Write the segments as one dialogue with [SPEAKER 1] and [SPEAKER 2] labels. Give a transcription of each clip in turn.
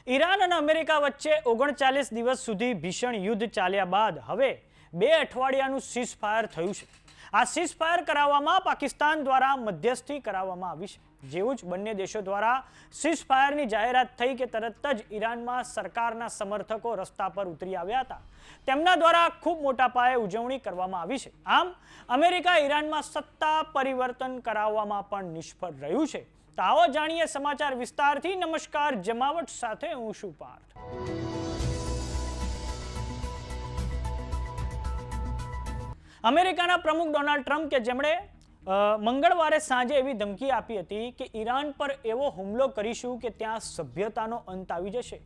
[SPEAKER 1] Iran અને America વચ્ચે 39 દિવસ સુધી ભીષણ યુદ્ધ ચાલ્યા બાદ હવે 2 અઠવાડિયાનું સીઝફાયર થયું છે. આ સીઝફાયર કરાવવામાં પાકિસ્તાન દ્વારા મધ્યસ્થી કરાવવામાં આવી છે. જેવું જ બંને દેશો દ્વારા સીઝફાયરની જાહેરાત થઈ કે તરત જ ઈરાનમાં સરકારના સમર્થકો રસ્તા પર ઉતરી આવ્યા હતા. તેમના દ્વારા ખૂબ મોટા પાયે ઉજવણી કરવામાં આવી છે. આમ અમેરિકા ઈરાનમાં સત્તા પરિવર્તન કરાવવામાં પણ નિષ્ફળ રહ્યું છે. તો આવો જાણીએ સમાચાર વિસ્તારથી. નમસ્કાર, જમાવટ સાથે હું છું પાર્થ. અમેરિકાના પ્રમુખ ડોનાલ્ડ ટ્રમ્પ કે જેમણે મંગળવારે સાંજે એવી ધમકી આપી હતી કે ઈરાન પર એવો હુમલો કરીશું કે ત્યાં સભ્યતાનો અંત આવી જશે.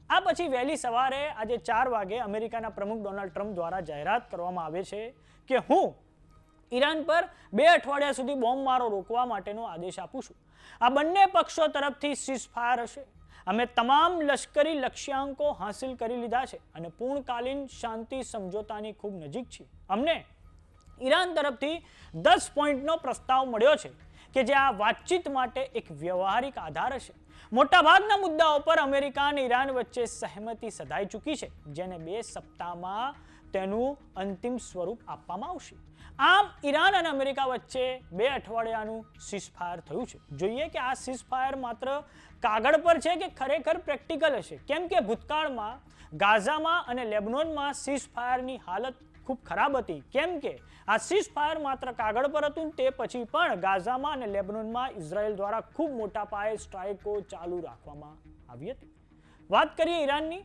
[SPEAKER 1] આ પછી વહેલી સવારે આજે 4 વાગે અમેરિકાના પ્રમુખ ડોનાલ્ડ ટ્રમ્પ દ્વારા જાહેરાત કરવામાં આવે છે કે હું ઈરાન પર 2 અઠવાડિયા સુધી બોમ્બમારો રોકવા માટેનો આદેશ આપું છું. આ બંને પક્ષો તરફથી સીઝફાયર હશે. અમે તમામ લશ્કરી લક્ષ્યાંકો હાંસિલ કરી લીધા છે અને પૂર્ણકાલીન શાંતિ સમજોતાની ખૂબ નજીક છે. અમને ઈરાન તરફથી 10 પોઈન્ટનો પ્રસ્તાવ મળ્યો છે કે જે આ વાતચીત માટે એક વ્યવહારિક આધાર હશે. મોટાભાગના મુદ્દાઓ પર અમેરિકા અને ઈરાન વચ્ચે સહમતિ સધાઈ ચૂકી છે, જેને 2 સપ્તાહમાં તેનું અંતિમ સ્વરૂપ આપવામાં આવશે. આમ ઈરાન અને અમેરિકા વચ્ચે 2 અઠવાડિયાનું સીઝફાયર થયું છે. જોઈએ કે આ સીઝફાયર માત્ર કાગળ પર છે કે ખરેખર પ્રેક્ટિકલ હશે. કેમ કે ભૂતકાળમાં ગાઝામાં અને લેબનોનમાં સીઝફાયરની હાલત ખૂબ ખરાબ હતી. કેમ કે આ સીઝફાયર માત્ર કાગળ પર હતું. તે પછી પણ ગાઝામાં અને લેબનોનમાં ઇઝરાયલ દ્વારા ખૂબ મોટા પાયે સ્ટ્રાઇકો ચાલુ રાખવામાં આવી હતી. વાત કરીએ ઈરાનની,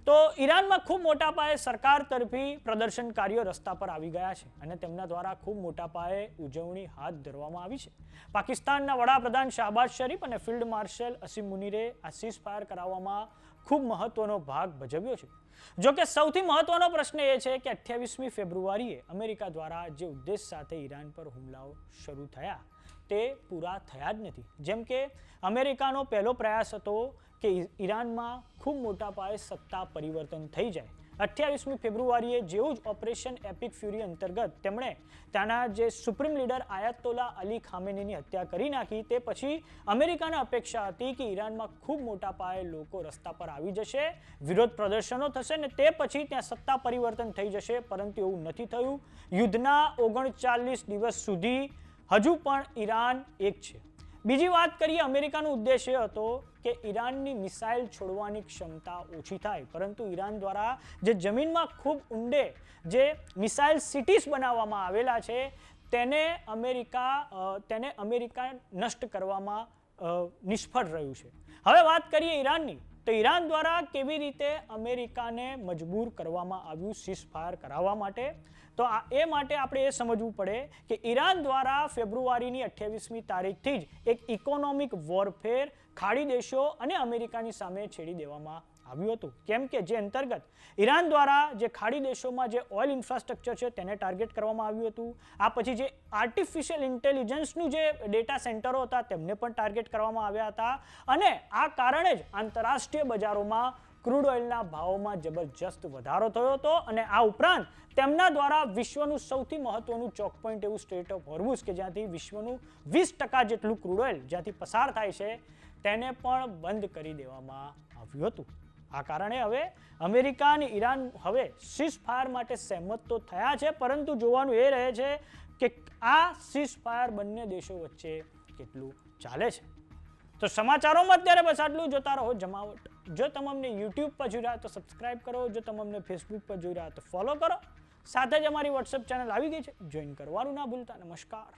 [SPEAKER 1] તો ઈરાનમાં ખૂબ મોટા પાયે સરકાર તરફી પ્રદર્શનકારીઓ રસ્તા પર આવી ગયા છે અને તેમના દ્વારા ખૂબ મોટા પાયે ઉજવણી હાથ ધરવામાં આવી છે. પાકિસ્તાનના વડાપ્રધાન શાહબાઝ શરીફ અને ફિલ્ડ માર્શલ અસીમ મુનીરે આ સીઝફાયર કરાવવામાં ખૂબ મહત્વનો ભાગ ભજવ્યો છે. જો કે સૌથી મહત્વનો પ્રશ્ન એ છે કે 28મી ફેબ્રુઆરીએ અમેરિકા દ્વારા જે ઉદ્દેશ સાથે ઈરાન પર હુમલાઓ શરૂ થયા તે પૂરા થયા જ નથી. જેમ કે અમેરિકાનો પહેલો પ્રયાસ હતો કે ઈરાનમાં ખૂબ મોટા પાયે સત્તા પરિવર્તન થઈ જાય. 28મી ફેબ્રુઆરીએ જેવું જ ઓપરેશન એપિક ફ્યુરી અંતર્ગત તેમણે ત્યાંના જે સુપ્રીમ લીડર આયાતોલા અલી ખામેનીની હત્યા કરી નાખી. તે પછી અમેરિકાને અપેક્ષા હતી કે ઈરાનમાં ખૂબ મોટા પાયે લોકો રસ્તા પર આવી જશે, વિરોધ પ્રદર્શનો થશે ને તે પછી ત્યાં સત્તા પરિવર્તન થઈ જશે. પરંતુ એવું નથી થયું. યુદ્ધના 39 દિવસ સુધી હજુ પણ ઈરાન એક છે. બીજી વાત કરીએ, અમેરિકાનો ઉદ્દેશ એ હતો કે ઈરાનની મિસાઇલ છોડવાની ક્ષમતા ઓછી થાય, પરંતુ ઈરાન દ્વારા જે જમીનમાં ખૂબ ઊંડે જે મિસાઇલ સિટીઝ બનાવવામાં આવેલા છે તેને અમેરિકા નષ્ટ કરવામાં નિષ્ફળ રહ્યું છે. હવે વાત કરીએ ઈરાનની, તો ઈરાન દ્વારા કેવી રીતે અમેરિકાને મજબૂર કરવામાં આવ્યું સીઝફાયર કરાવવા માટે. તો એ માટે આપણે એ સમજવું પડે કે ઈરાન દ્વારા ફેબ્રુઆરીની 28મી તારીખથી જ એક ઇકોનોમિક વોરફેર ખાડી દેશો અને અમેરિકાની સામે છેડી દેવામાં આવ્યું હતું. કેમ કે જે અંતર્ગત ઈરાન દ્વારા જે ખાડી દેશોમાં જે ઓઇલ ઇન્ફ્રાસ્ટ્રક્ચર છે તેને ટાર્ગેટ કરવામાં આવ્યું હતું. આ પછી જે આર્ટિફિશિયલ ઇન્ટેલિજન્સનું જે ડેટા સેન્ટરો હતા તેમને પણ ટાર્ગેટ કરવામાં આવ્યા હતા. અને આ કારણે જ આંતરરાષ્ટ્રીય બજારોમાં ક્રૂડ ઓઇલના ભાવોમાં જબરજસ્ત વધારો થયો હતો. અને આ ઉપરાંત તેમના દ્વારા વિશ્વનું સૌથી મહત્વનું ચોક પોઈન્ટ એવું સ્ટ્રેટ ઓફ હોર્મુઝ કે જ્યાંથી વિશ્વનું 20% જેટલું ક્રૂડ ઓઇલ જ્યાંથી પસાર થાય છે તેને પણ બંધ કરી દેવામાં આવ્યું હતું. આ કારણે હવે અમેરિકા અને ઈરાન હવે સીઝફાયર માટે સહેમત તો થયા છે, પરંતુ જોવાનું એ રહે છે કે આ સીઝફાયર બંને દેશો વચ્ચે કેટલું ચાલે છે. તો સમાચારોમાં અત્યારે બસ આટલું. જોતા રહો જમાવટ. જો તમે અમને યુટ્યુબ પર જોઈ રહ્યા તો સબસ્ક્રાઇબ કરો. જો તમે અમને ફેસબુક પર જોઈ રહ્યા તો ફોલો કરો. સાથે જ અમારી વોટ્સએપ ચેનલ આવી ગઈ છે, જોઈન કરવાનું ના ભૂલતા. નમસ્કાર.